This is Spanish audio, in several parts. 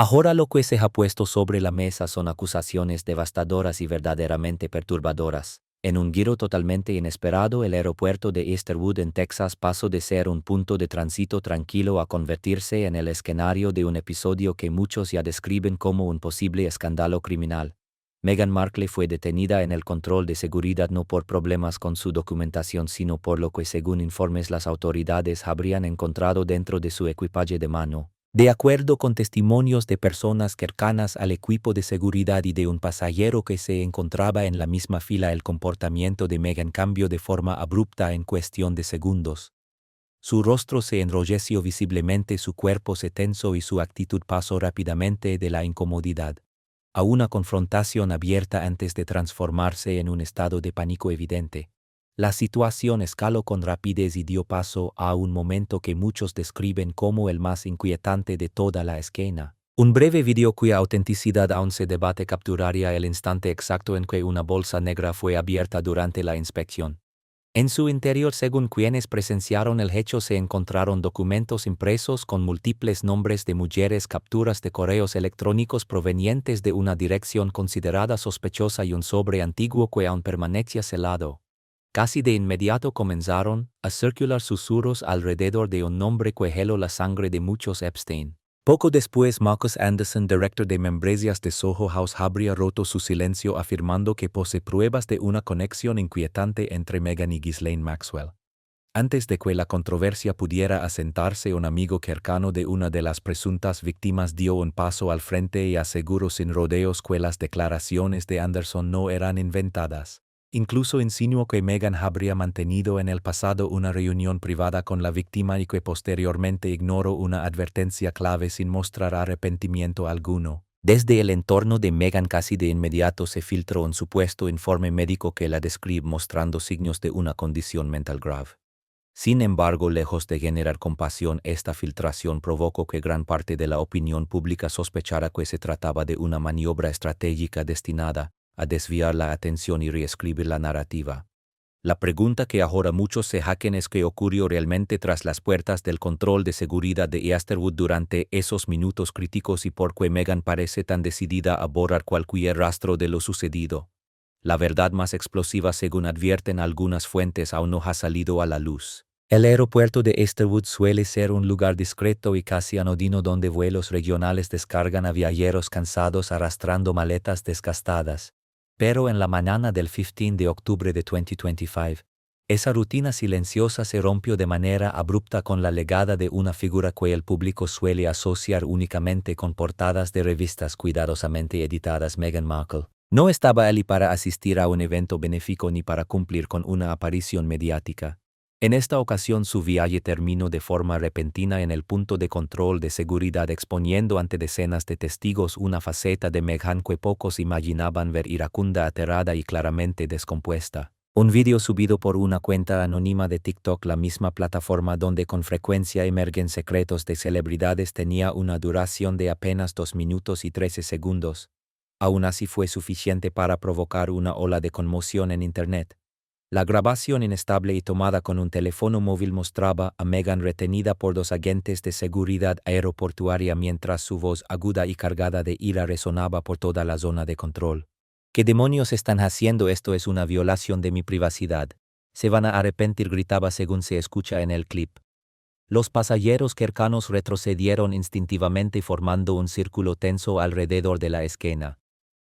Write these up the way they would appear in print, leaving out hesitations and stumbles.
Ahora lo que se ha puesto sobre la mesa son acusaciones devastadoras y verdaderamente perturbadoras. En un giro totalmente inesperado, el aeropuerto de Easterwood en Texas pasó de ser un punto de tránsito tranquilo a convertirse en el escenario de un episodio que muchos ya describen como un posible escándalo criminal. Meghan Markle fue detenida en el control de seguridad no por problemas con su documentación, sino por lo que, según informes, las autoridades habrían encontrado dentro de su equipaje de mano. De acuerdo con testimonios de personas cercanas al equipo de seguridad y de un pasajero que se encontraba en la misma fila, el comportamiento de Meghan cambió de forma abrupta en cuestión de segundos. Su rostro se enrojeció visiblemente, su cuerpo se tensó y su actitud pasó rápidamente de la incomodidad a una confrontación abierta antes de transformarse en un estado de pánico evidente. La situación escaló con rapidez y dio paso a un momento que muchos describen como el más inquietante de toda la escena. Un breve video cuya autenticidad aún se debate capturaría el instante exacto en que una bolsa negra fue abierta durante la inspección. En su interior, según quienes presenciaron el hecho, se encontraron documentos impresos con múltiples nombres de mujeres, capturas de correos electrónicos provenientes de una dirección considerada sospechosa y un sobre antiguo que aún permanecía selado. Casi de inmediato comenzaron a circular susurros alrededor de un nombre que heló la sangre de muchos: Epstein. Poco después, Marcus Anderson, director de membresías de Soho House, habría roto su silencio afirmando que posee pruebas de una conexión inquietante entre Meghan y Ghislaine Maxwell. Antes de que la controversia pudiera asentarse, un amigo cercano de una de las presuntas víctimas dio un paso al frente y aseguró sin rodeos que las declaraciones de Anderson no eran inventadas. Incluso insinuó que Meghan habría mantenido en el pasado una reunión privada con la víctima y que posteriormente ignoró una advertencia clave sin mostrar arrepentimiento alguno. Desde el entorno de Meghan, casi de inmediato se filtró un supuesto informe médico que la describe mostrando signos de una condición mental grave. Sin embargo, lejos de generar compasión, esta filtración provocó que gran parte de la opinión pública sospechara que se trataba de una maniobra estratégica destinada a desviar la atención y reescribir la narrativa. La pregunta que ahora muchos se hacen es qué ocurrió realmente tras las puertas del control de seguridad de Easterwood durante esos minutos críticos y por qué Meghan parece tan decidida a borrar cualquier rastro de lo sucedido. La verdad más explosiva, según advierten algunas fuentes, aún no ha salido a la luz. El aeropuerto de Easterwood suele ser un lugar discreto y casi anodino donde vuelos regionales descargan a viajeros cansados arrastrando maletas desgastadas. Pero en la mañana del 15 de octubre de 2025, esa rutina silenciosa se rompió de manera abrupta con la llegada de una figura que el público suele asociar únicamente con portadas de revistas cuidadosamente editadas. Meghan Markle no estaba allí para asistir a un evento benéfico ni para cumplir con una aparición mediática. En esta ocasión su viaje terminó de forma repentina en el punto de control de seguridad, exponiendo ante decenas de testigos una faceta de Meghan que pocos imaginaban ver: iracunda, aterrada y claramente descompuesta. Un video subido por una cuenta anónima de TikTok, la misma plataforma donde con frecuencia emergen secretos de celebridades, tenía una duración de apenas 2 minutos y 13 segundos. Aún así fue suficiente para provocar una ola de conmoción en Internet. La grabación inestable y tomada con un teléfono móvil mostraba a Meghan retenida por 2 agentes de seguridad aeroportuaria mientras su voz aguda y cargada de ira resonaba por toda la zona de control. ¿Qué demonios están haciendo? Esto es una violación de mi privacidad. Se van a arrepentir, gritaba según se escucha en el clip. Los pasajeros cercanos retrocedieron instintivamente formando un círculo tenso alrededor de la escena.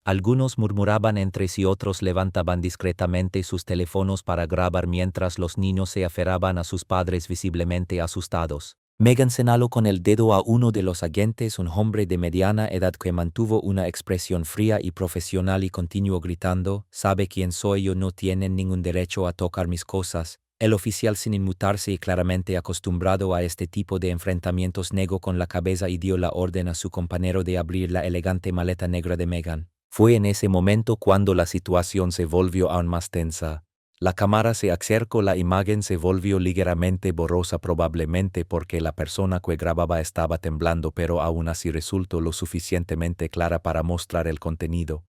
Algunos murmuraban entre sí, otros levantaban discretamente sus teléfonos para grabar mientras los niños se aferraban a sus padres visiblemente asustados. Meghan señaló con el dedo a uno de los agentes, un hombre de mediana edad que mantuvo una expresión fría y profesional, y continuó gritando: «¿Sabe quién soy yo? No tienen ningún derecho a tocar mis cosas». El oficial, sin inmutarse y claramente acostumbrado a este tipo de enfrentamientos, negó con la cabeza y dio la orden a su compañero de abrir la elegante maleta negra de Meghan. Fue en ese momento cuando la situación se volvió aún más tensa. La cámara se acercó, la imagen se volvió ligeramente borrosa, probablemente porque la persona que grababa estaba temblando, pero aún así resultó lo suficientemente clara para mostrar el contenido.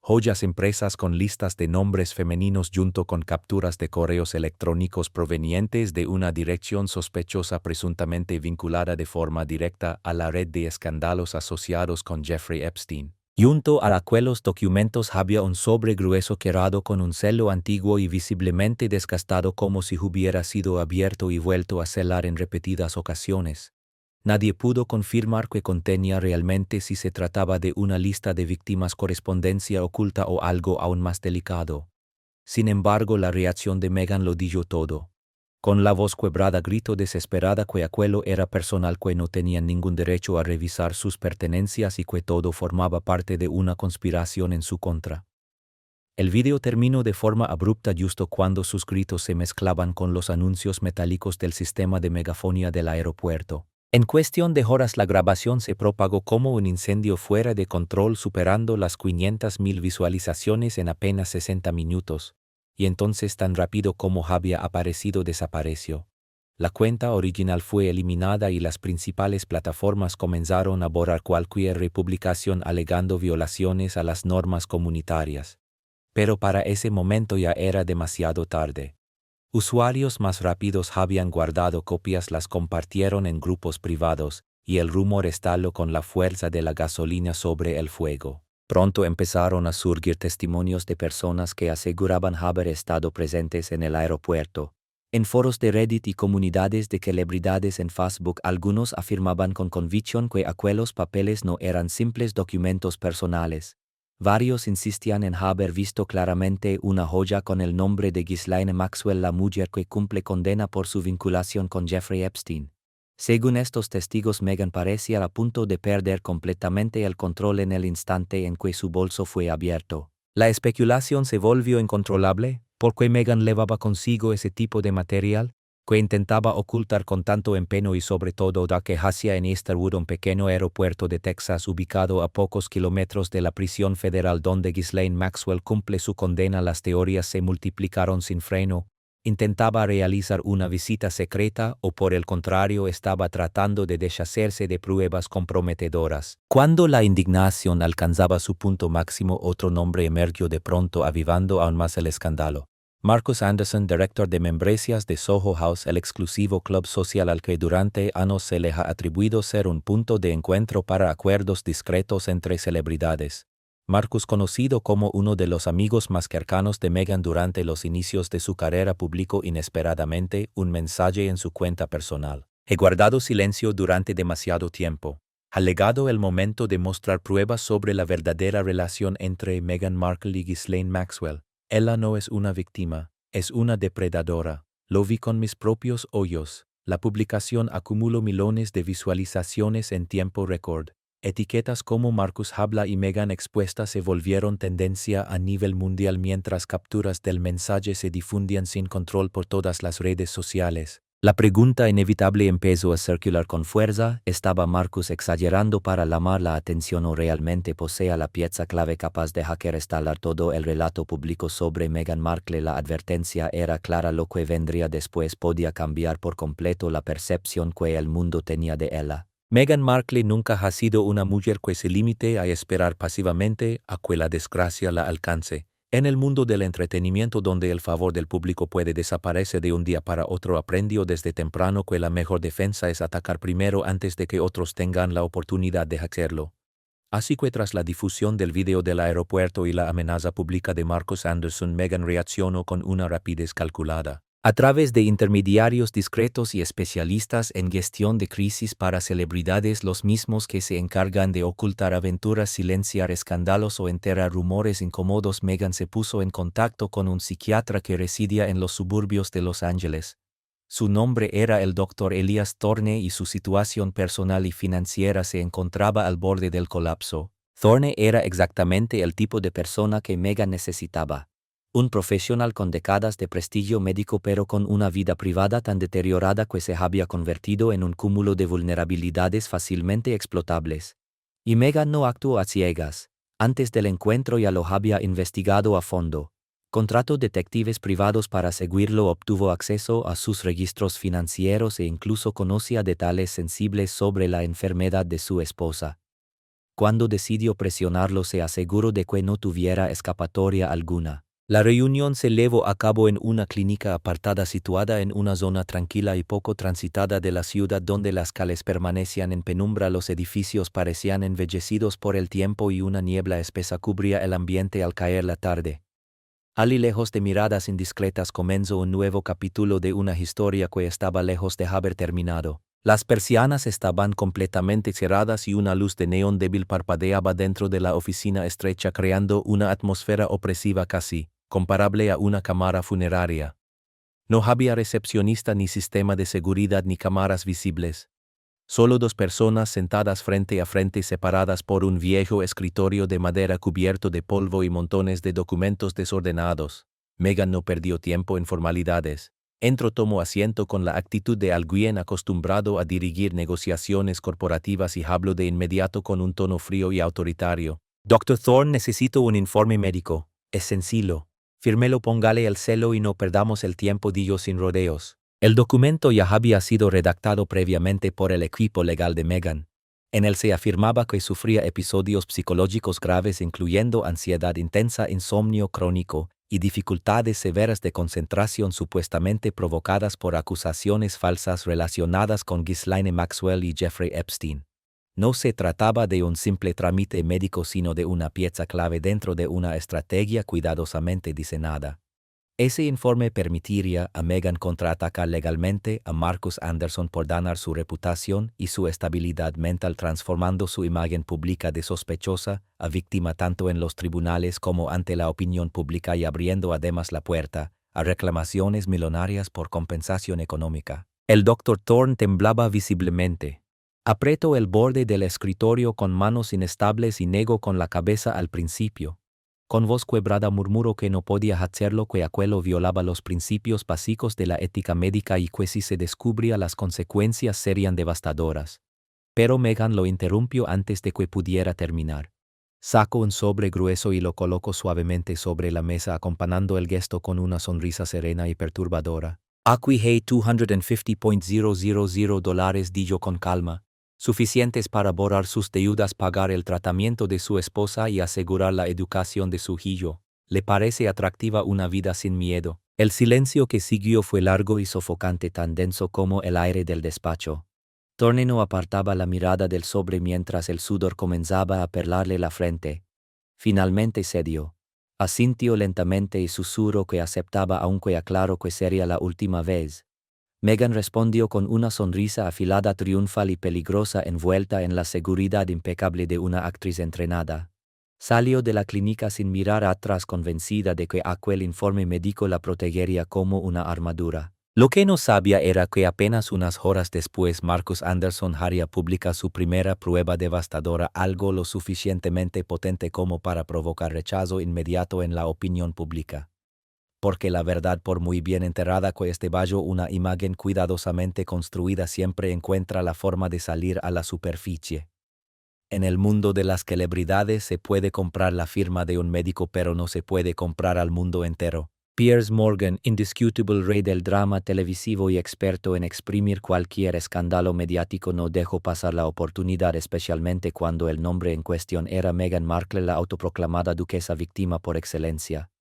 joyas impresas con listas de nombres femeninos junto con capturas de correos electrónicos provenientes de una dirección sospechosa presuntamente vinculada de forma directa a la red de escándalos asociados con Jeffrey Epstein. Junto a aquellos documentos había un sobre grueso cerrado con un sello antiguo y visiblemente desgastado como si hubiera sido abierto y vuelto a selar en repetidas ocasiones. Nadie pudo confirmar que contenía realmente si se trataba de una lista de víctimas, correspondencia oculta o algo aún más delicado. Sin embargo, la reacción de Meghan lo dijo todo. Con la voz quebrada gritó desesperada que aquello era personal, que no tenían ningún derecho a revisar sus pertenencias y que todo formaba parte de una conspiración en su contra. El video terminó de forma abrupta justo cuando sus gritos se mezclaban con los anuncios metálicos del sistema de megafonía del aeropuerto. En cuestión de horas la grabación se propagó como un incendio fuera de control, superando las 500.000 visualizaciones en apenas 60 minutos. Y entonces, tan rápido como había aparecido, desapareció. La cuenta original fue eliminada y las principales plataformas comenzaron a borrar cualquier republicación alegando violaciones a las normas comunitarias. Pero para ese momento ya era demasiado tarde. Usuarios más rápidos habían guardado copias, las compartieron en grupos privados, y el rumor estalló con la fuerza de la gasolina sobre el fuego. Pronto empezaron a surgir testimonios de personas que aseguraban haber estado presentes en el aeropuerto. En foros de Reddit y comunidades de celebridades en Facebook, algunos afirmaban con convicción que aquellos papeles no eran simples documentos personales. Varios insistían en haber visto claramente una joya con el nombre de Ghislaine Maxwell, la mujer que cumple condena por su vinculación con Jeffrey Epstein. Según estos testigos, Meghan parecía a punto de perder completamente el control en el instante en que su bolso fue abierto. La especulación se volvió incontrolable. ¿Por qué Meghan llevaba consigo ese tipo de material, que intentaba ocultar con tanto empeño, y sobre todo da que hacía en Easterwood, un pequeño aeropuerto de Texas ubicado a pocos kilómetros de la prisión federal donde Ghislaine Maxwell cumple su condena? Las teorías se multiplicaron sin freno. ¿Intentaba realizar una visita secreta o, por el contrario, estaba tratando de deshacerse de pruebas comprometedoras? Cuando la indignación alcanzaba su punto máximo, otro nombre emergió de pronto, avivando aún más el escándalo. Marcus Anderson, director de membresías de Soho House, el exclusivo club social al que durante años se le ha atribuido ser un punto de encuentro para acuerdos discretos entre celebridades. Marcus, conocido como uno de los amigos más cercanos de Meghan durante los inicios de su carrera, publicó inesperadamente un mensaje en su cuenta personal. He guardado silencio durante demasiado tiempo. Ha llegado el momento de mostrar pruebas sobre la verdadera relación entre Meghan Markle y Ghislaine Maxwell. Ella no es una víctima, es una depredadora. Lo vi con mis propios ojos. La publicación acumuló millones de visualizaciones en tiempo récord. Etiquetas como Marcus habla y Meghan expuesta se volvieron tendencia a nivel mundial, mientras capturas del mensaje se difundían sin control por todas las redes sociales. La pregunta inevitable empezó a circular con fuerza: ¿estaba Marcus exagerando para llamar la atención o realmente posee la pieza clave capaz de restaurar todo el relato público sobre Meghan Markle? La advertencia era clara: lo que vendría después podía cambiar por completo la percepción que el mundo tenía de ella. Meghan Markle nunca ha sido una mujer que se limite a esperar pasivamente a que la desgracia la alcance. En el mundo del entretenimiento, donde el favor del público puede desaparecer de un día para otro, aprendió desde temprano que la mejor defensa es atacar primero antes de que otros tengan la oportunidad de hacerlo. Así que tras la difusión del video del aeropuerto y la amenaza pública de Marcus Anderson, Meghan reaccionó con una rapidez calculada. A través de intermediarios discretos y especialistas en gestión de crisis para celebridades, los mismos que se encargan de ocultar aventuras, silenciar escándalos o enterrar rumores incómodos, Meghan se puso en contacto con un psiquiatra que residía en los suburbios de Los Ángeles. Su nombre era el Dr. Elias Thorne y su situación personal y financiera se encontraba al borde del colapso. Thorne era exactamente el tipo de persona que Meghan necesitaba. Un profesional con décadas de prestigio médico, pero con una vida privada tan deteriorada que se había convertido en un cúmulo de vulnerabilidades fácilmente explotables. Y Meghan no actuó a ciegas. Antes del encuentro ya lo había investigado a fondo. Contrató detectives privados para seguirlo, obtuvo acceso a sus registros financieros e incluso conocía detalles sensibles sobre la enfermedad de su esposa. Cuando decidió presionarlo se aseguró de que no tuviera escapatoria alguna. La reunión se llevó a cabo en una clínica apartada situada en una zona tranquila y poco transitada de la ciudad donde las calles permanecían en penumbra, los edificios parecían embellecidos por el tiempo y una niebla espesa cubría el ambiente al caer la tarde. Allí, lejos de miradas indiscretas, comenzó un nuevo capítulo de una historia que estaba lejos de haber terminado. Las persianas estaban completamente cerradas y una luz de neón débil parpadeaba dentro de la oficina estrecha, creando una atmósfera opresiva casi comparable a una cámara funeraria. No había recepcionista ni sistema de seguridad ni cámaras visibles. Solo dos personas sentadas frente a frente, separadas por un viejo escritorio de madera cubierto de polvo y montones de documentos desordenados. Megan no perdió tiempo en formalidades. Entró, tomó asiento con la actitud de alguien acostumbrado a dirigir negociaciones corporativas y habló de inmediato con un tono frío y autoritario. «Dr. Thorne, necesito un informe médico. Es sencillo. Fírmelo, póngale el celo y no perdamos el tiempo», dijo sin rodeos. El documento ya había sido redactado previamente por el equipo legal de Megan. En él se afirmaba que sufría episodios psicológicos graves incluyendo ansiedad intensa, insomnio crónico y dificultades severas de concentración supuestamente provocadas por acusaciones falsas relacionadas con Ghislaine Maxwell y Jeffrey Epstein. No se trataba de un simple trámite médico, sino de una pieza clave dentro de una estrategia cuidadosamente diseñada. Ese informe permitiría a Megan contraatacar legalmente a Marcus Anderson por dañar su reputación y su estabilidad mental, transformando su imagen pública de sospechosa a víctima tanto en los tribunales como ante la opinión pública, y abriendo además la puerta a reclamaciones millonarias por compensación económica. El Dr. Thorne temblaba visiblemente. Apretó el borde del escritorio con manos inestables y negó con la cabeza al principio. Con voz quebrada murmuró que no podía hacerlo, que aquello violaba los principios básicos de la ética médica y que si se descubría las consecuencias serían devastadoras. Pero Megan lo interrumpió antes de que pudiera terminar. Sacó un sobre grueso y lo colocó suavemente sobre la mesa, acompañando el gesto con una sonrisa serena y perturbadora. «Aquí hay $250,000, dijo con calma. Suficientes para borrar sus deudas, pagar el tratamiento de su esposa y asegurar la educación de su hijo. ¿Le parece atractiva una vida sin miedo?» El silencio que siguió fue largo y sofocante, tan denso como el aire del despacho. Thorne no apartaba la mirada del sobre mientras el sudor comenzaba a perlarle la frente. Finalmente cedió. Asintió lentamente y susurró que aceptaba, aunque aclaró que sería la última vez. Megan respondió con una sonrisa afilada, triunfal y peligrosa, envuelta en la seguridad impecable de una actriz entrenada. Salió de la clínica sin mirar atrás, convencida de que aquel informe médico la protegería como una armadura. Lo que no sabía era que apenas unas horas después Marcus Anderson haría pública su primera prueba devastadora, algo lo suficientemente potente como para provocar rechazo inmediato en la opinión pública. Porque la verdad, por muy bien enterrada que esté bajo una imagen cuidadosamente construida, siempre encuentra la forma de salir a la superficie. En el mundo de las celebridades se puede comprar la firma de un médico, pero no se puede comprar al mundo entero. Piers Morgan, indiscutible rey del drama televisivo y experto en exprimir cualquier escándalo mediático, no dejó pasar la oportunidad, especialmente cuando el nombre en cuestión era Meghan Markle, la autoproclamada duquesa víctima por excelencia.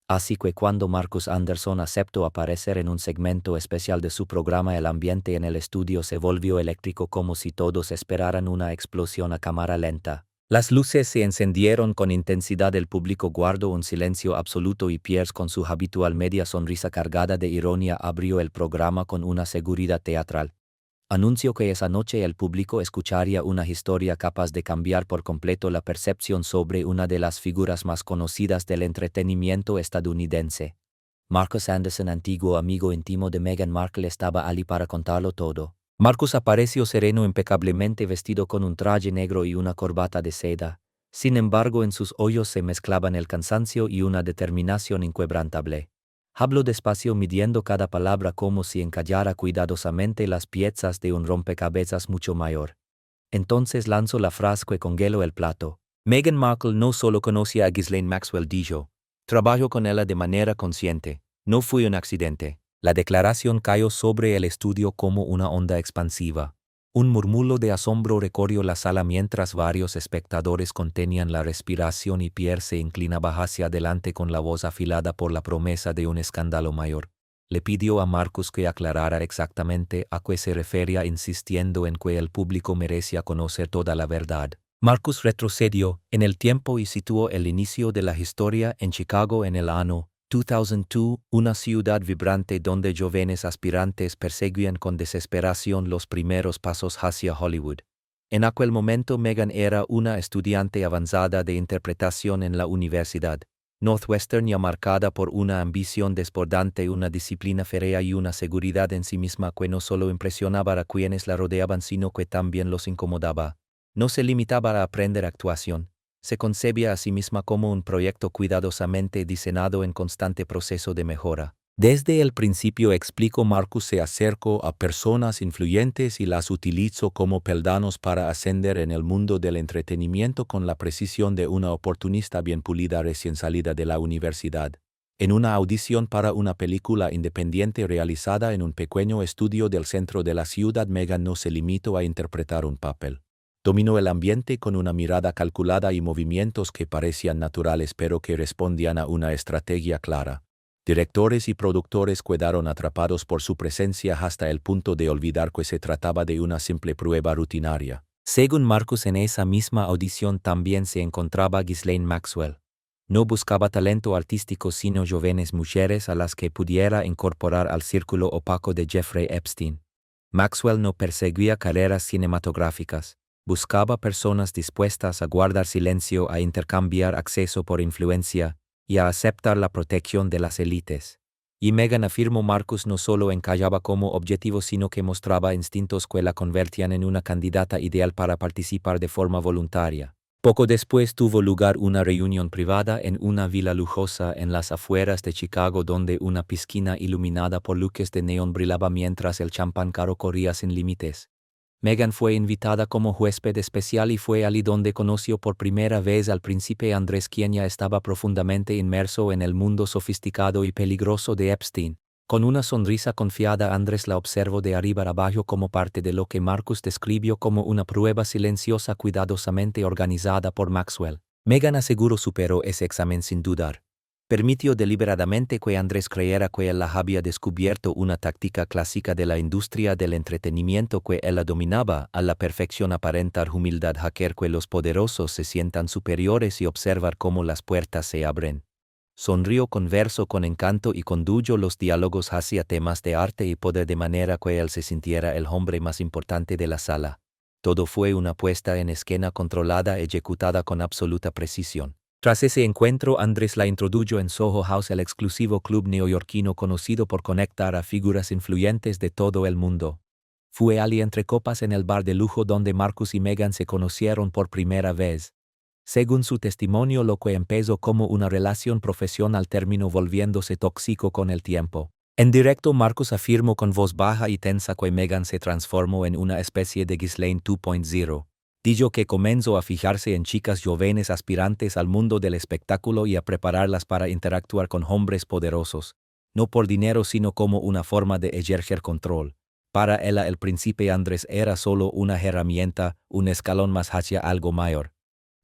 Así que cuando Marcus Anderson aceptó aparecer en un segmento especial de su programa, el ambiente en el estudio se volvió eléctrico, como si todos esperaran una explosión a cámara lenta. Las luces se encendieron con intensidad, el público guardó un silencio absoluto y Piers, con su habitual media sonrisa cargada de ironía, abrió el programa con una seguridad teatral. Anunció que esa noche el público escucharía una historia capaz de cambiar por completo la percepción sobre una de las figuras más conocidas del entretenimiento estadounidense. Marcus Anderson, antiguo amigo íntimo de Meghan Markle, estaba allí para contarlo todo. Marcus apareció sereno, impecablemente vestido con un traje negro y una corbata de seda. Sin embargo, en sus ojos se mezclaban el cansancio y una determinación inquebrantable. Habló despacio, midiendo cada palabra como si encallara cuidadosamente las piezas de un rompecabezas mucho mayor. Entonces lanzó la frase que congeló el plato. Meghan Markle no solo conocía a Ghislaine Maxwell, dijo. Trabajó con ella de manera consciente. No fue un accidente. La declaración cayó sobre el estudio como una onda expansiva. Un murmullo de asombro recorrió la sala mientras varios espectadores contenían la respiración y Pierre se inclinaba hacia adelante con la voz afilada por la promesa de un escándalo mayor. Le pidió a Marcus que aclarara exactamente a qué se refería, insistiendo en que el público merecía conocer toda la verdad. Marcus retrocedió en el tiempo y situó el inicio de la historia en Chicago en el año 2002, una ciudad vibrante donde jóvenes aspirantes perseguían con desesperación los primeros pasos hacia Hollywood. En aquel momento Megan era una estudiante avanzada de interpretación en la Universidad Northwestern, ya marcada por una ambición desbordante, una disciplina férrea y una seguridad en sí misma que no solo impresionaba a quienes la rodeaban sino que también los incomodaba. No se limitaba a aprender actuación. Se concebía a sí misma como un proyecto cuidadosamente diseñado en constante proceso de mejora. Desde el principio, explicó Marcus, se acercó a personas influyentes y las utilizó como peldaños para ascender en el mundo del entretenimiento con la precisión de una oportunista bien pulida recién salida de la universidad. En una audición para una película independiente realizada en un pequeño estudio del centro de la ciudad, Megan no se limitó a interpretar un papel. Dominó el ambiente con una mirada calculada y movimientos que parecían naturales pero que respondían a una estrategia clara. Directores y productores quedaron atrapados por su presencia hasta el punto de olvidar que se trataba de una simple prueba rutinaria. Según Marcus, en esa misma audición también se encontraba Ghislaine Maxwell. No buscaba talento artístico sino jóvenes mujeres a las que pudiera incorporar al círculo opaco de Jeffrey Epstein. Maxwell no perseguía carreras cinematográficas. Buscaba personas dispuestas a guardar silencio, a intercambiar acceso por influencia y a aceptar la protección de las élites. Y Megan, afirmó Marcus, no solo encallaba como objetivo sino que mostraba instintos que la convertían en una candidata ideal para participar de forma voluntaria. Poco después tuvo lugar una reunión privada en una villa lujosa en las afueras de Chicago donde una piscina iluminada por luces de neón brillaba mientras el champán caro corría sin límites. Megan fue invitada como huésped especial y fue allí donde conoció por primera vez al príncipe Andrés, quien ya estaba profundamente inmerso en el mundo sofisticado y peligroso de Epstein. Con una sonrisa confiada, Andrés la observó de arriba abajo como parte de lo que Marcus describió como una prueba silenciosa cuidadosamente organizada por Maxwell. Megan aseguró superó ese examen sin dudar. Permitió deliberadamente que Andrés creyera que él había descubierto una táctica clásica de la industria del entretenimiento que él dominaba a la perfección, aparentar humildad, hacer que los poderosos se sientan superiores y observar cómo las puertas se abren. Sonrió, conversó con encanto y condujo los diálogos hacia temas de arte y poder de manera que él se sintiera el hombre más importante de la sala. Todo fue una puesta en escena controlada, ejecutada con absoluta precisión. Tras ese encuentro, Andrés la introdujo en Soho House, el exclusivo club neoyorquino conocido por conectar a figuras influyentes de todo el mundo. Fue allí entre copas en el bar de lujo donde Marcus y Megan se conocieron por primera vez. Según su testimonio, lo que empezó como una relación profesional terminó volviéndose tóxico con el tiempo. En directo, Marcus afirmó con voz baja y tensa que Megan se transformó en una especie de Ghislaine 2.0. Dijo que comenzó a fijarse en chicas jóvenes aspirantes al mundo del espectáculo y a prepararlas para interactuar con hombres poderosos, no por dinero sino como una forma de ejercer control. Para ella el príncipe Andrés era solo una herramienta, un escalón más hacia algo mayor.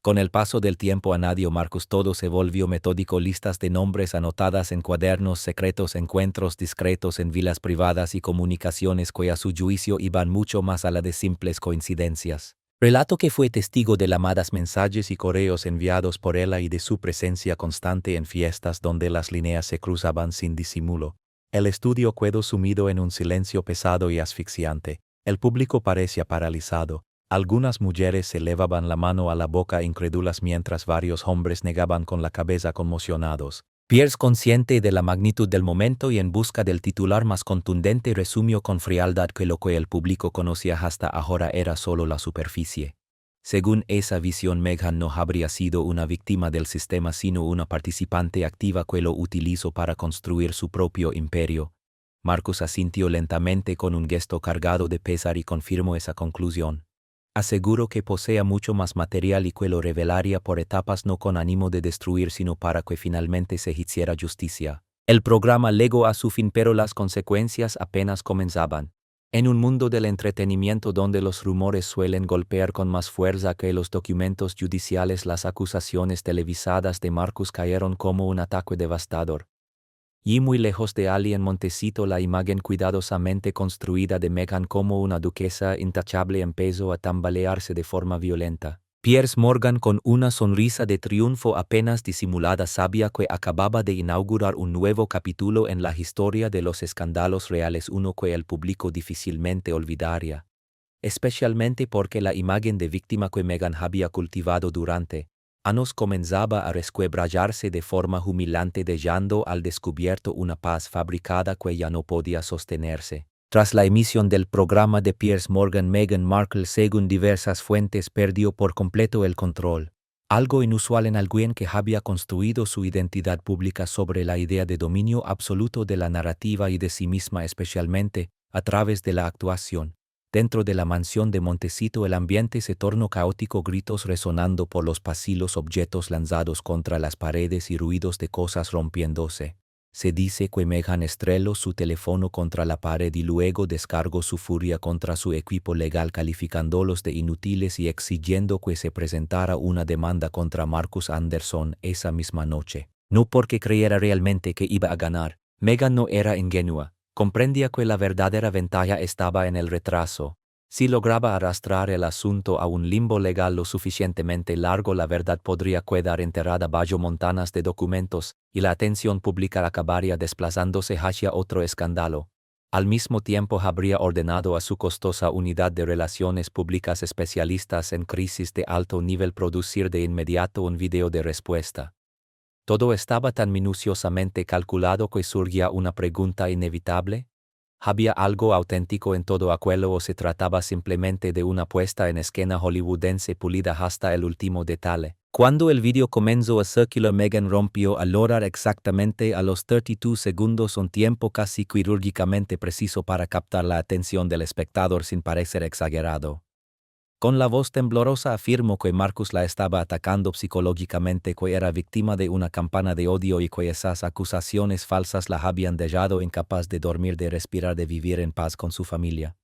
Con el paso del tiempo, añadió Marcus, todo se volvió metódico: listas de nombres anotadas en cuadernos secretos, encuentros discretos en vilas privadas y comunicaciones que a su juicio iban mucho más allá de simples coincidencias. Relato que fue testigo de llamadas, mensajes y correos enviados por ella y de su presencia constante en fiestas donde las líneas se cruzaban sin disimulo. El estudio quedó sumido en un silencio pesado y asfixiante. El público parecía paralizado. Algunas mujeres se elevaban la mano a la boca incrédulas mientras varios hombres negaban con la cabeza conmocionados. Pierre, consciente de la magnitud del momento y en busca del titular más contundente, resumió con frialdad que lo que el público conocía hasta ahora era solo la superficie. Según esa visión, Megan no habría sido una víctima del sistema sino una participante activa que lo utilizó para construir su propio imperio. Marcus asintió lentamente con un gesto cargado de pesar y confirmó esa conclusión. Aseguró que posea mucho más material y que lo revelaría por etapas, no con ánimo de destruir sino para que finalmente se hiciera justicia. El programa llegó a su fin pero las consecuencias apenas comenzaban. En un mundo del entretenimiento donde los rumores suelen golpear con más fuerza que los documentos judiciales, las acusaciones televisadas de Marcus cayeron como un ataque devastador. Y muy lejos de Alien Montecito, la imagen cuidadosamente construida de Meghan como una duquesa intachable empezó a tambalearse de forma violenta. Piers Morgan, con una sonrisa de triunfo apenas disimulada, sabía que acababa de inaugurar un nuevo capítulo en la historia de los escándalos reales, uno que el público difícilmente olvidaría. Especialmente porque la imagen de víctima que Meghan había cultivado durante años comenzaba a resquebrajarse de forma humillante, dejando al descubierto una paz fabricada que ya no podía sostenerse. Tras la emisión del programa de Piers Morgan, Meghan Markle, según diversas fuentes, perdió por completo el control. Algo inusual en alguien que había construido su identidad pública sobre la idea de dominio absoluto de la narrativa y de sí misma, especialmente a través de la actuación. Dentro de la mansión de Montecito el ambiente se tornó caótico, gritos resonando por los pasillos, objetos lanzados contra las paredes y ruidos de cosas rompiéndose. Se dice que Meghan estrelló su teléfono contra la pared y luego descargó su furia contra su equipo legal, calificándolos de inútiles y exigiendo que se presentara una demanda contra Marcus Anderson esa misma noche. No porque creyera realmente que iba a ganar. Meghan no era ingenua. Comprendía que la verdadera ventaja estaba en el retraso. Si lograba arrastrar el asunto a un limbo legal lo suficientemente largo, la verdad podría quedar enterrada bajo montañas de documentos, y la atención pública acabaría desplazándose hacia otro escándalo. Al mismo tiempo habría ordenado a su costosa unidad de relaciones públicas especialistas en crisis de alto nivel producir de inmediato un video de respuesta. Todo estaba tan minuciosamente calculado que surgía una pregunta inevitable. ¿Había algo auténtico en todo aquello o se trataba simplemente de una puesta en escena hollywoodense pulida hasta el último detalle? Cuando el vídeo comenzó a circular, Meghan rompió a llorar exactamente a los 32 segundos, un tiempo casi quirúrgicamente preciso para captar la atención del espectador sin parecer exagerado. Con la voz temblorosa afirmó que Marcus la estaba atacando psicológicamente, que era víctima de una campaña de odio y que esas acusaciones falsas la habían dejado incapaz de dormir, de respirar, de vivir en paz con su familia.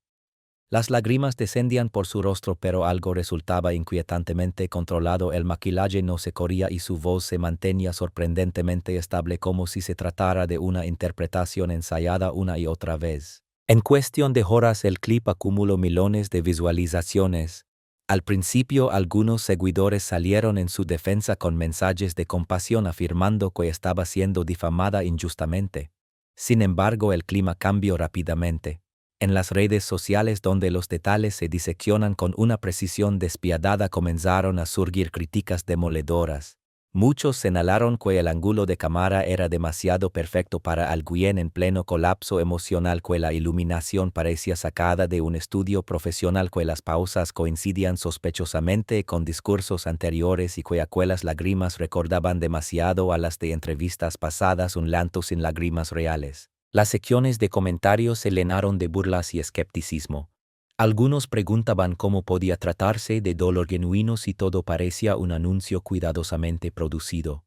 Las lágrimas descendían por su rostro, pero algo resultaba inquietantemente controlado. El maquillaje no se corría y su voz se mantenía sorprendentemente estable, como si se tratara de una interpretación ensayada una y otra vez. En cuestión de horas el clip acumuló millones de visualizaciones. Al principio algunos seguidores salieron en su defensa con mensajes de compasión afirmando que estaba siendo difamada injustamente. Sin embargo, el clima cambió rápidamente. En las redes sociales, donde los detalles se diseccionan con una precisión despiadada, comenzaron a surgir críticas demoledoras. Muchos señalaron que el ángulo de cámara era demasiado perfecto para alguien en pleno colapso emocional, que la iluminación parecía sacada de un estudio profesional, que las pausas coincidían sospechosamente con discursos anteriores y que aquellas lágrimas recordaban demasiado a las de entrevistas pasadas, un llanto sin lágrimas reales. Las secciones de comentarios se llenaron de burlas y escepticismo. Algunos preguntaban cómo podía tratarse de dolor genuino si todo parecía un anuncio cuidadosamente producido.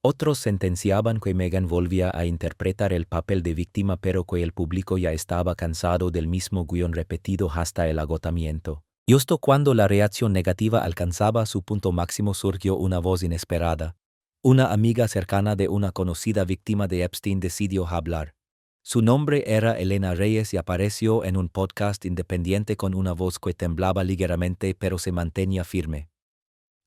Otros sentenciaban que Meghan volvía a interpretar el papel de víctima, pero que el público ya estaba cansado del mismo guión repetido hasta el agotamiento. Justo cuando la reacción negativa alcanzaba su punto máximo, surgió una voz inesperada. Una amiga cercana de una conocida víctima de Epstein decidió hablar. Su nombre era Elena Reyes y apareció en un podcast independiente con una voz que temblaba ligeramente pero se mantenía firme.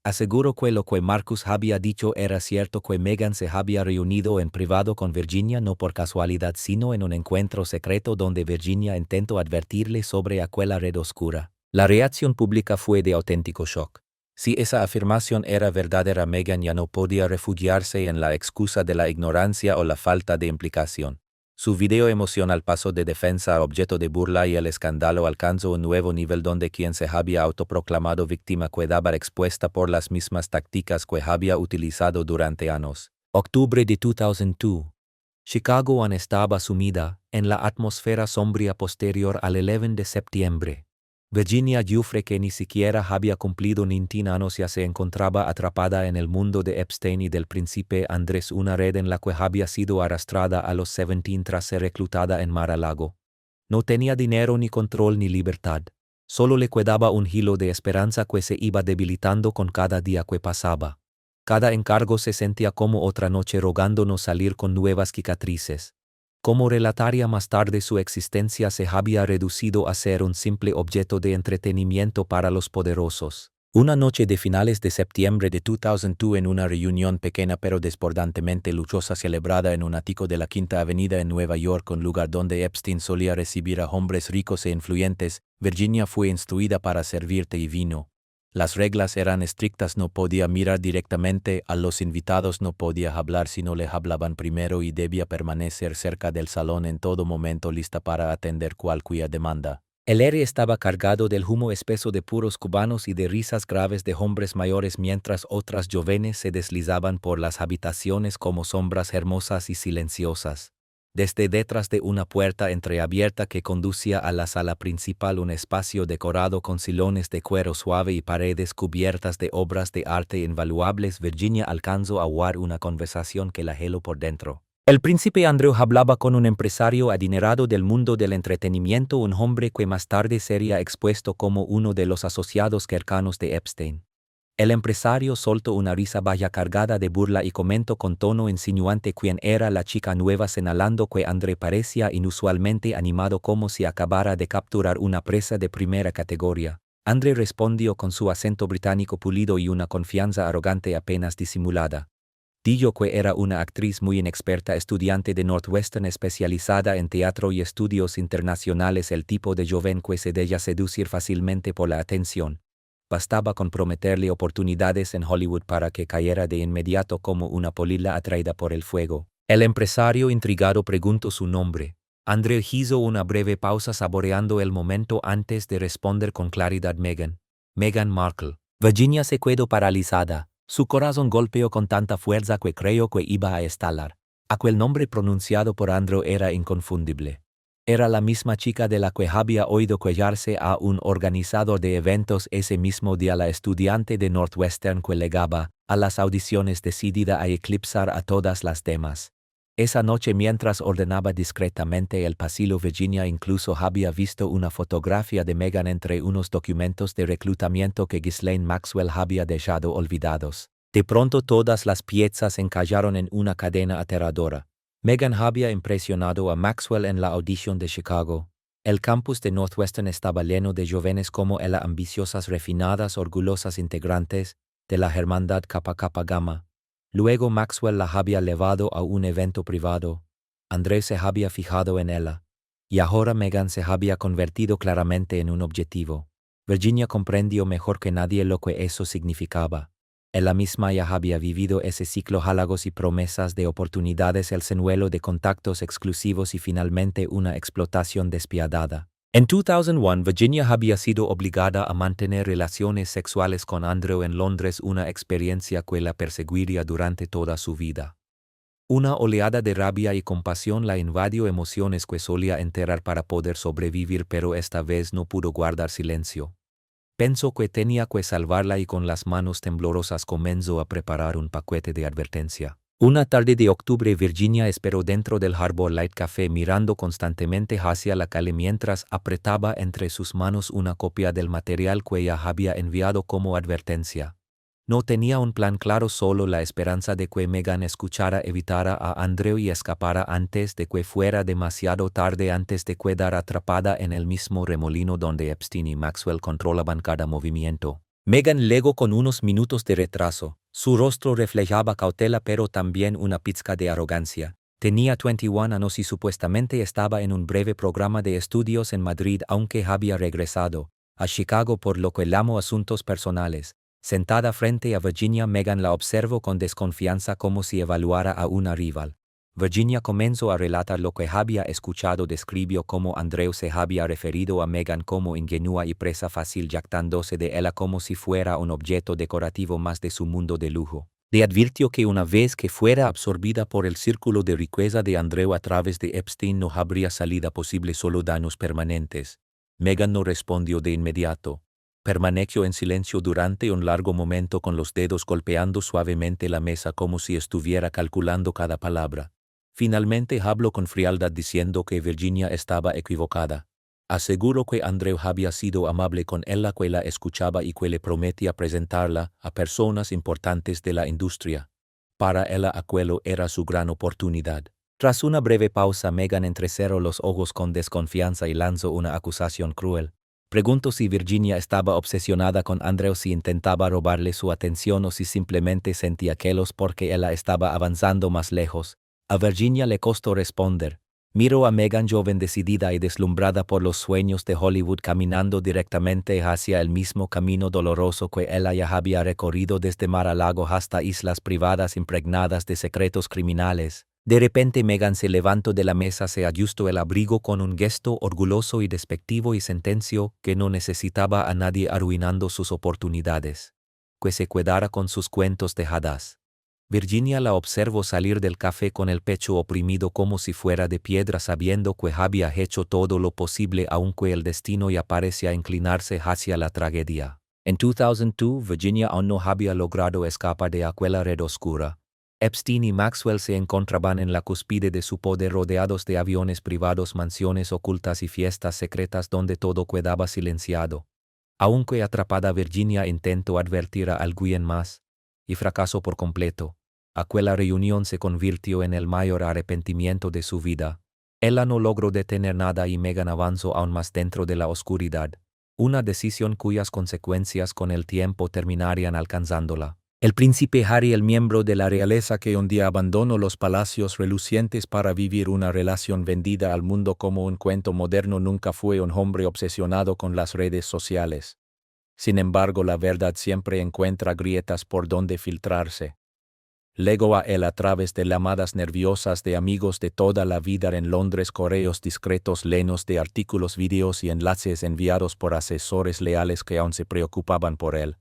Aseguró que lo que Marcus había dicho era cierto, que Meghan se había reunido en privado con Virginia no por casualidad, sino en un encuentro secreto donde Virginia intentó advertirle sobre aquella red oscura. La reacción pública fue de auténtico shock. Si esa afirmación era verdadera, Meghan ya no podía refugiarse en la excusa de la ignorancia o la falta de implicación. Su video emocional pasó de defensa a objeto de burla y el escándalo alcanzó un nuevo nivel donde quien se había autoproclamado víctima quedaba expuesta por las mismas tácticas que había utilizado durante años. Octubre de 2002. Chicago aún estaba sumida en la atmósfera sombría posterior al 11 de septiembre. Virginia Giuffre, que ni siquiera había cumplido 19 años, ya se encontraba atrapada en el mundo de Epstein y del príncipe Andrés, una red en la que había sido arrastrada a los 17 tras ser reclutada en Mar-a-Lago. No tenía dinero ni control ni libertad. Solo le quedaba un hilo de esperanza que se iba debilitando con cada día que pasaba. Cada encargo se sentía como otra noche rogándonos salir con nuevas cicatrices. Como relataría más tarde, su existencia se había reducido a ser un simple objeto de entretenimiento para los poderosos. Una noche de finales de septiembre de 2002, en una reunión pequeña pero desbordantemente lujosa celebrada en un ático de la Quinta Avenida en Nueva York, un lugar donde Epstein solía recibir a hombres ricos e influyentes, Virginia fue instruida para servir té y vino. Las reglas eran estrictas: no podía mirar directamente a los invitados, no podía hablar si no le hablaban primero y debía permanecer cerca del salón en todo momento, lista para atender cualquier demanda. El aire estaba cargado del humo espeso de puros cubanos y de risas graves de hombres mayores, mientras otras jóvenes se deslizaban por las habitaciones como sombras hermosas y silenciosas. Desde detrás de una puerta entreabierta que conducía a la sala principal, un espacio decorado con silones de cuero suave y paredes cubiertas de obras de arte invaluables, Virginia alcanzó a oír una conversación que la heló por dentro. El príncipe Andrew hablaba con un empresario adinerado del mundo del entretenimiento, un hombre que más tarde sería expuesto como uno de los asociados cercanos de Epstein. El empresario soltó una risa baja cargada de burla y comentó con tono insinuante quién era la chica nueva, señalando que Andrew parecía inusualmente animado, como si acabara de capturar una presa de primera categoría. Andrew respondió con su acento británico pulido y una confianza arrogante apenas disimulada. Dijo que era una actriz muy inexperta, estudiante de Northwestern especializada en teatro y estudios internacionales, el tipo de joven que se deja seducir fácilmente por la atención. Bastaba con prometerle oportunidades en Hollywood para que cayera de inmediato como una polilla atraída por el fuego. El empresario intrigado preguntó su nombre. Andrew hizo una breve pausa, saboreando el momento antes de responder con claridad: Meghan Markle. Virginia se quedó paralizada. Su corazón golpeó con tanta fuerza que creyó que iba a estallar. Aquel nombre pronunciado por Andrew era inconfundible. Era la misma chica de la que había oído quejarse a un organizador de eventos ese mismo día, la estudiante de Northwestern que llegaba a las audiciones decidida a eclipsar a todas las demás. Esa noche, mientras ordenaba discretamente el pasillo, Virginia incluso había visto una fotografía de Meghan entre unos documentos de reclutamiento que Ghislaine Maxwell había dejado olvidados. De pronto todas las piezas encajaron en una cadena aterradora. Meghan había impresionado a Maxwell en la audición de Chicago. El campus de Northwestern estaba lleno de jóvenes como ella, ambiciosas, refinadas, orgullosas integrantes de la hermandad Kappa Kappa Gamma. Luego Maxwell la había llevado a un evento privado. Andrew se había fijado en ella. Y ahora Meghan se había convertido claramente en un objetivo. Virginia comprendió mejor que nadie lo que eso significaba. Ella misma ya había vivido ese ciclo: halagos y promesas de oportunidades, el señuelo de contactos exclusivos y finalmente una explotación despiadada. En 2001, Virginia había sido obligada a mantener relaciones sexuales con Andrew en Londres, una experiencia que la perseguiría durante toda su vida. Una oleada de rabia y compasión la invadió, emociones que solía enterrar para poder sobrevivir, pero esta vez no pudo guardar silencio. Pensó que tenía que salvarla y con las manos temblorosas comenzó a preparar un paquete de advertencia. Una tarde de octubre, Virginia esperó dentro del Harbor Light Café, mirando constantemente hacia la calle mientras apretaba entre sus manos una copia del material que ella había enviado como advertencia. No tenía un plan claro, solo la esperanza de que Meghan escuchara, evitara a Andrew y escapara antes de que fuera demasiado tarde, antes de quedar atrapada en el mismo remolino donde Epstein y Maxwell controlaban cada movimiento. Meghan llegó con unos minutos de retraso. Su rostro reflejaba cautela pero también una pizca de arrogancia. Tenía 21 años y supuestamente estaba en un breve programa de estudios en Madrid, aunque había regresado a Chicago por lo que llamó asuntos personales. Sentada frente a Virginia, Meghan la observó con desconfianza, como si evaluara a una rival. Virginia comenzó a relatar lo que había escuchado. Describió cómo Andrew se había referido a Meghan como ingenua y presa fácil, jactándose de ella como si fuera un objeto decorativo más de su mundo de lujo. Le advirtió que una vez que fuera absorbida por el círculo de riqueza de Andrew a través de Epstein, no habría salida posible, solo daños permanentes. Meghan no respondió de inmediato. Permaneció en silencio durante un largo momento, con los dedos golpeando suavemente la mesa como si estuviera calculando cada palabra. Finalmente habló con frialdad diciendo que Virginia estaba equivocada. Aseguró que Andrew había sido amable con ella, que la escuchaba y que le prometía presentarla a personas importantes de la industria. Para ella aquello era su gran oportunidad. Tras una breve pausa, Megan entrecerró los ojos con desconfianza y lanzó una acusación cruel. Preguntó si Virginia estaba obsesionada con Andrew, si intentaba robarle su atención o si simplemente sentía celos porque ella estaba avanzando más lejos. A Virginia le costó responder. Miró a Megan, joven decidida y deslumbrada por los sueños de Hollywood, caminando directamente hacia el mismo camino doloroso que ella ya había recorrido desde Mar-a-Lago hasta islas privadas impregnadas de secretos criminales. De repente Megan se levantó de la mesa, se ajustó el abrigo con un gesto orgulloso y despectivo y sentenció que no necesitaba a nadie arruinando sus oportunidades. Que se quedara con sus cuentos de hadas. Virginia la observó salir del café con el pecho oprimido como si fuera de piedra, sabiendo que había hecho todo lo posible aunque el destino ya parecía inclinarse hacia la tragedia. En 2002, Virginia aún no había logrado escapar de aquella red oscura. Epstein y Maxwell se encontraban en la cúspide de su poder, rodeados de aviones privados, mansiones ocultas y fiestas secretas donde todo quedaba silenciado. Aunque atrapada, Virginia intentó advertir a alguien más, y fracasó por completo. Aquella reunión se convirtió en el mayor arrepentimiento de su vida. Ella no logró detener nada y Megan avanzó aún más dentro de la oscuridad, una decisión cuyas consecuencias con el tiempo terminarían alcanzándola. El príncipe Harry, el miembro de la realeza que un día abandonó los palacios relucientes para vivir una relación vendida al mundo como un cuento moderno, nunca fue un hombre obsesionado con las redes sociales. Sin embargo, la verdad siempre encuentra grietas por donde filtrarse. Legó a él a través de llamadas nerviosas de amigos de toda la vida en Londres, correos discretos llenos de artículos, vídeos y enlaces enviados por asesores leales que aún se preocupaban por él.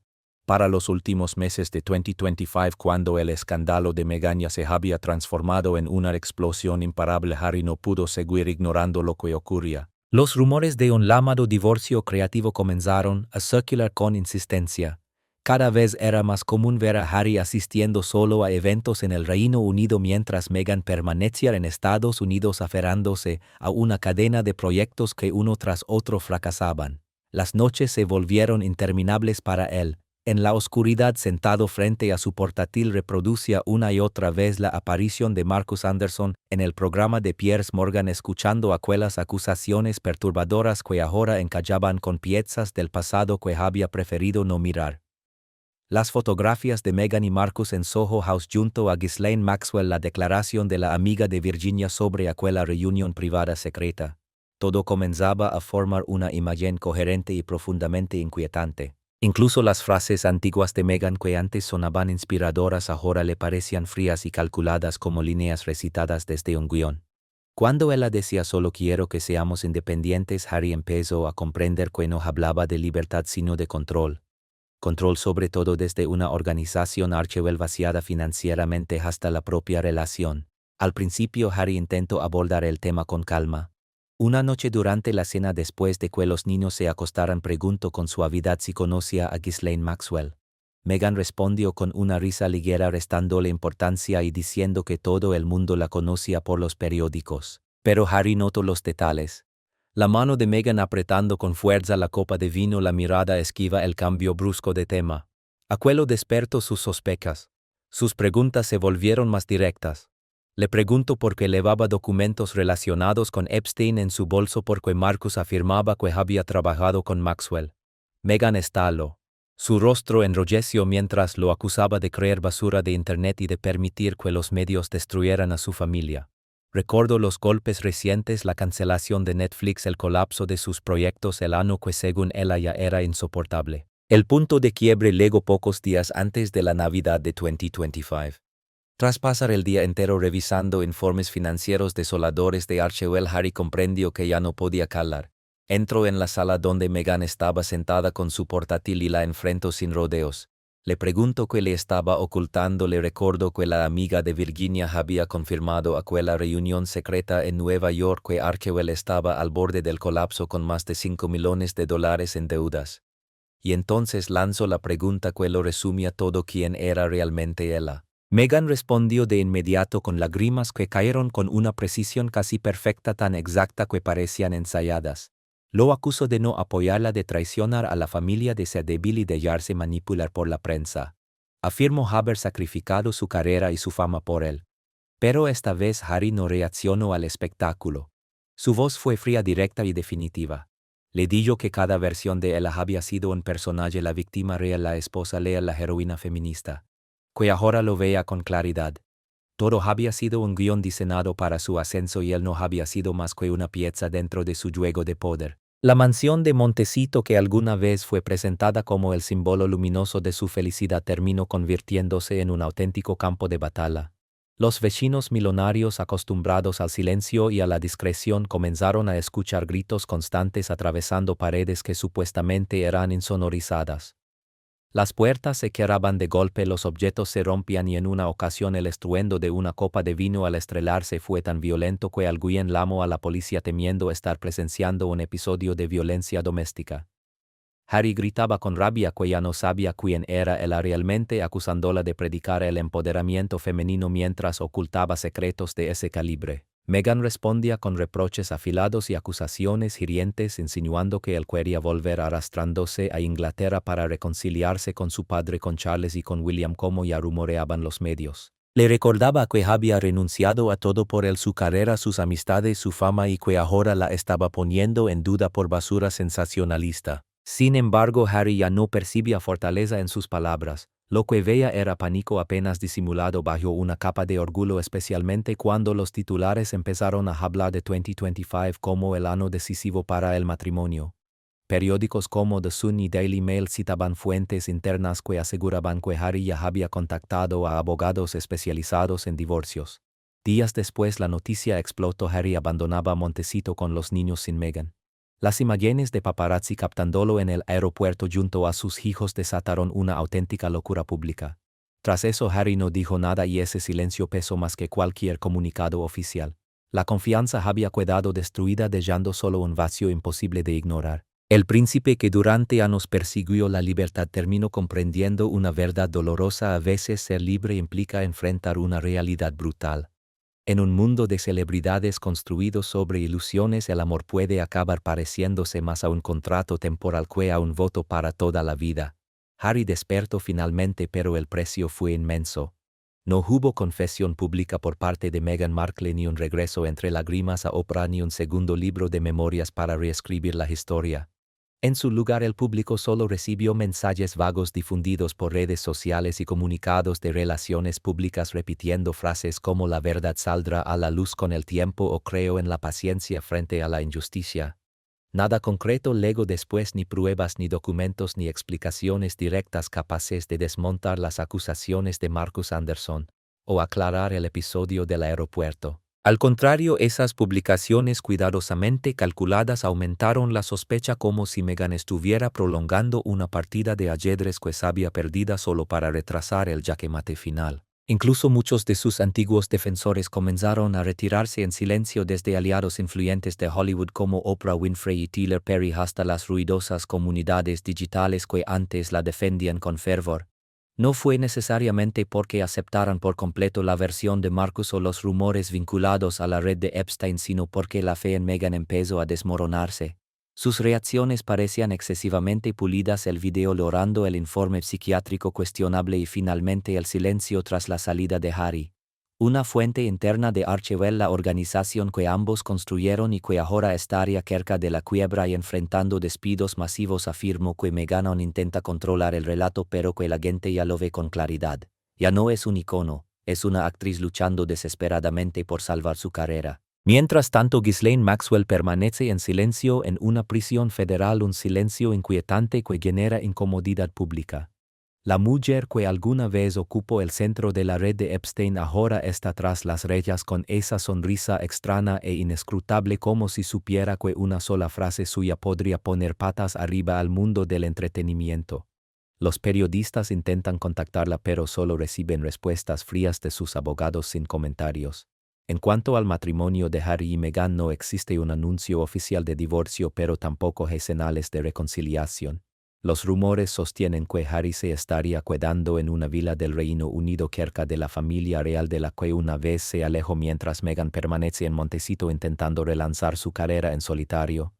Para los últimos meses de 2025, cuando el escándalo de Meghan ya se había transformado en una explosión imparable, Harry no pudo seguir ignorando lo que ocurría. Los rumores de un llamado divorcio creativo comenzaron a circular con insistencia. Cada vez era más común ver a Harry asistiendo solo a eventos en el Reino Unido mientras Meghan permanecía en Estados Unidos, aferrándose a una cadena de proyectos que uno tras otro fracasaban. Las noches se volvieron interminables para él. En la oscuridad, sentado frente a su portátil, reproducía una y otra vez la aparición de Marcus Anderson en el programa de Piers Morgan, escuchando aquellas acusaciones perturbadoras que ahora encallaban con piezas del pasado que había preferido no mirar. Las fotografías de Meghan y Marcus en Soho House junto a Ghislaine Maxwell, la declaración de la amiga de Virginia sobre aquella reunión privada secreta. Todo comenzaba a formar una imagen coherente y profundamente inquietante. Incluso las frases antiguas de Meghan, que antes sonaban inspiradoras, ahora le parecían frías y calculadas como líneas recitadas desde un guión. Cuando ella decía "solo quiero que seamos independientes", Harry empezó a comprender que no hablaba de libertad sino de control. Control sobre todo, desde una organización archival vaciada financieramente hasta la propia relación. Al principio Harry intentó abordar el tema con calma. Una noche durante la cena, después de que los niños se acostaran, preguntó con suavidad si conocía a Ghislaine Maxwell. Meghan respondió con una risa ligera, restándole importancia y diciendo que todo el mundo la conocía por los periódicos. Pero Harry notó los detalles. La mano de Meghan apretando con fuerza la copa de vino, la mirada esquiva, el cambio brusco de tema. Aquello despertó sus sospechas. Sus preguntas se volvieron más directas. Le preguntó por qué llevaba documentos relacionados con Epstein en su bolso, porque Marcus afirmaba que había trabajado con Maxwell. Meghan estaló. Su rostro enrojeció mientras lo acusaba de creer basura de Internet y de permitir que los medios destruyeran a su familia. Recordó los golpes recientes, la cancelación de Netflix, el colapso de sus proyectos, el año que según ella ya era insoportable. El punto de quiebre llegó pocos días antes de la Navidad de 2025. Tras pasar el día entero revisando informes financieros desoladores de Archewell, Harry comprendió que ya no podía calar. Entró en la sala donde Meghan estaba sentada con su portátil y la enfrentó sin rodeos. Le preguntó qué le estaba ocultando. Le recordó que la amiga de Virginia había confirmado aquella reunión secreta en Nueva York, que Archewell estaba al borde del colapso con más de $5 millones en deudas. Y entonces lanzó la pregunta que lo resumía todo: ¿quién era realmente ella? Meghan respondió de inmediato con lágrimas que cayeron con una precisión casi perfecta, tan exacta que parecían ensayadas. Lo acusó de no apoyarla, de traicionar a la familia, de ser débil y de dejarse manipular por la prensa. Afirmó haber sacrificado su carrera y su fama por él. Pero esta vez Harry no reaccionó al espectáculo. Su voz fue fría, directa y definitiva. Le dijo que cada versión de él había sido un personaje, la víctima real, la esposa leal, la heroína feminista. Que ahora lo veía con claridad. Todo había sido un guión diseñado para su ascenso y él no había sido más que una pieza dentro de su juego de poder. La mansión de Montecito, que alguna vez fue presentada como el símbolo luminoso de su felicidad, terminó convirtiéndose en un auténtico campo de batalla. Los vecinos millonarios, acostumbrados al silencio y a la discreción, comenzaron a escuchar gritos constantes atravesando paredes que supuestamente eran insonorizadas. Las puertas se cerraban de golpe, los objetos se rompían y en una ocasión el estruendo de una copa de vino al estrellarse fue tan violento que alguien llamó a la policía temiendo estar presenciando un episodio de violencia doméstica. Harry gritaba con rabia que ya no sabía quién era él realmente, acusándola de predicar el empoderamiento femenino mientras ocultaba secretos de ese calibre. Meghan respondía con reproches afilados y acusaciones hirientes, insinuando que él quería volver arrastrándose a Inglaterra para reconciliarse con su padre, con Charles y con William, como ya rumoreaban los medios. Le recordaba que había renunciado a todo por él: su carrera, sus amistades, su fama, y que ahora la estaba poniendo en duda por basura sensacionalista. Sin embargo, Harry ya no percibía fortaleza en sus palabras. Lo que veía era pánico apenas disimulado bajo una capa de orgullo, especialmente cuando los titulares empezaron a hablar de 2025 como el año decisivo para el matrimonio. Periódicos como The Sun y Daily Mail citaban fuentes internas que aseguraban que Harry ya había contactado a abogados especializados en divorcios. Días después la noticia explotó: Harry abandonaba Montecito con los niños sin Meghan. Las imágenes de paparazzi captándolo en el aeropuerto junto a sus hijos desataron una auténtica locura pública. Tras eso Harry no dijo nada y ese silencio pesó más que cualquier comunicado oficial. La confianza había quedado destruida, dejando solo un vacío imposible de ignorar. El príncipe, que durante años persiguió la libertad, terminó comprendiendo una verdad dolorosa: a veces ser libre implica enfrentar una realidad brutal. En un mundo de celebridades construido sobre ilusiones, el amor puede acabar pareciéndose más a un contrato temporal que a un voto para toda la vida. Harry despertó finalmente, pero el precio fue inmenso. No hubo confesión pública por parte de Meghan Markle, ni un regreso entre lágrimas a Oprah, ni un segundo libro de memorias para reescribir la historia. En su lugar, el público solo recibió mensajes vagos difundidos por redes sociales y comunicados de relaciones públicas repitiendo frases como "la verdad saldrá a la luz con el tiempo" o "creo en la paciencia frente a la injusticia". Nada concreto luego después, ni pruebas, ni documentos, ni explicaciones directas capaces de desmontar las acusaciones de Marcus Anderson o aclarar el episodio del aeropuerto. Al contrario, esas publicaciones cuidadosamente calculadas aumentaron la sospecha, como si Meghan estuviera prolongando una partida de ajedrez que sabía perdida solo para retrasar el jaque mate final. Incluso muchos de sus antiguos defensores comenzaron a retirarse en silencio, desde aliados influyentes de Hollywood como Oprah Winfrey y Tyler Perry hasta las ruidosas comunidades digitales que antes la defendían con fervor. No fue necesariamente porque aceptaran por completo la versión de Marcus o los rumores vinculados a la red de Epstein, sino porque la fe en Meghan empezó a desmoronarse. Sus reacciones parecían excesivamente pulidas: el video logrando, el informe psiquiátrico cuestionable y finalmente el silencio tras la salida de Harry. Una fuente interna de Archewell, la organización que ambos construyeron y que ahora estaría cerca de la quiebra y enfrentando despidos masivos, afirmó que Meghan aún intenta controlar el relato, pero que la gente ya lo ve con claridad. Ya no es un icono, es una actriz luchando desesperadamente por salvar su carrera. Mientras tanto, Ghislaine Maxwell permanece en silencio en una prisión federal, un silencio inquietante que genera incomodidad pública. La mujer que alguna vez ocupó el centro de la red de Epstein ahora está tras las rejas con esa sonrisa extraña e inescrutable, como si supiera que una sola frase suya podría poner patas arriba al mundo del entretenimiento. Los periodistas intentan contactarla, pero solo reciben respuestas frías de sus abogados sin comentarios. En cuanto al matrimonio de Harry y Meghan, no existe un anuncio oficial de divorcio, pero tampoco hay señales de reconciliación. Los rumores sostienen que Harry se estaría quedando en una villa del Reino Unido cerca de la familia real de la que una vez se alejó mientras Meghan permanece en Montecito intentando relanzar su carrera en solitario.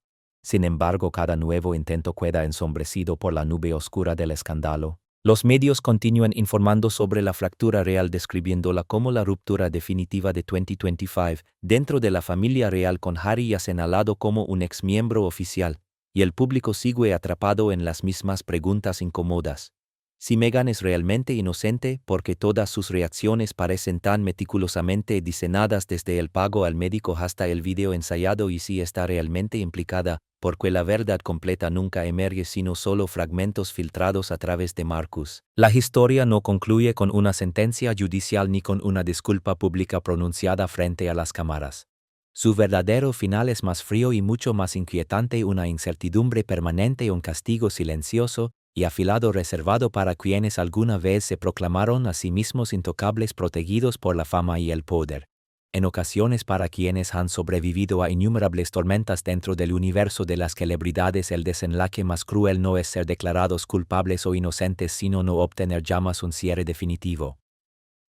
Sin embargo, cada nuevo intento queda ensombrecido por la nube oscura del escándalo. Los medios continúan informando sobre la fractura real describiéndola como la ruptura definitiva de 2025 dentro de la familia real con Harry ya señalado como un exmiembro oficial. Y el público sigue atrapado en las mismas preguntas incómodas. Si Meghan es realmente inocente porque todas sus reacciones parecen tan meticulosamente diseñadas desde el pago al médico hasta el video ensayado y si está realmente implicada, porque la verdad completa nunca emerge sino solo fragmentos filtrados a través de Marcus. La historia no concluye con una sentencia judicial ni con una disculpa pública pronunciada frente a las cámaras. Su verdadero final es más frío y mucho más inquietante, una incertidumbre permanente, un castigo silencioso y afilado reservado para quienes alguna vez se proclamaron a sí mismos intocables protegidos por la fama y el poder. En ocasiones para quienes han sobrevivido a innumerables tormentas dentro del universo de las celebridades el desenlace más cruel no es ser declarados culpables o inocentes sino no obtener jamás un cierre definitivo.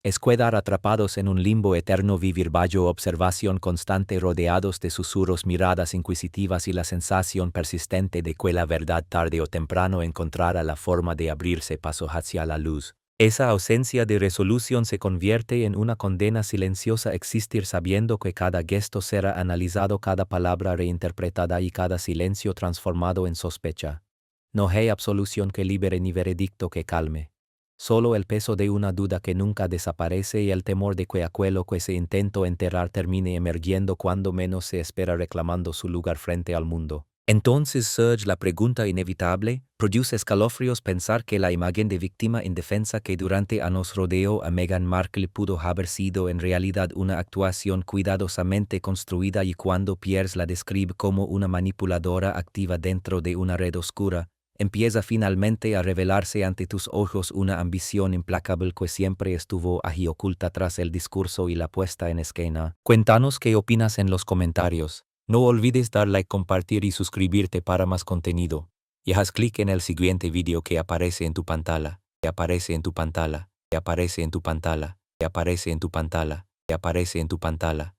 Es quedar atrapados en un limbo eterno, vivir bajo observación constante rodeados de susurros, miradas inquisitivas y la sensación persistente de que la verdad tarde o temprano encontrará la forma de abrirse paso hacia la luz. Esa ausencia de resolución se convierte en una condena silenciosa, existir sabiendo que cada gesto será analizado, cada palabra reinterpretada y cada silencio transformado en sospecha. No hay absolución que libere ni veredicto que calme. Solo el peso de una duda que nunca desaparece y el temor de que aquello que se intentó enterrar termine emergiendo cuando menos se espera, reclamando su lugar frente al mundo. Entonces surge la pregunta inevitable, produce escalofríos pensar que la imagen de víctima indefensa que durante años rodeó a Meghan Markle pudo haber sido en realidad una actuación cuidadosamente construida y cuando Piers la describe como una manipuladora activa dentro de una red oscura, empieza finalmente a revelarse ante tus ojos una ambición implacable que siempre estuvo allí oculta tras el discurso y la puesta en escena. Cuéntanos qué opinas en los comentarios. No olvides dar like, compartir y suscribirte para más contenido. Y haz clic en el siguiente video que aparece en tu pantalla, que aparece en tu pantalla, que aparece en tu pantalla, que aparece en tu pantalla, que aparece en tu pantalla.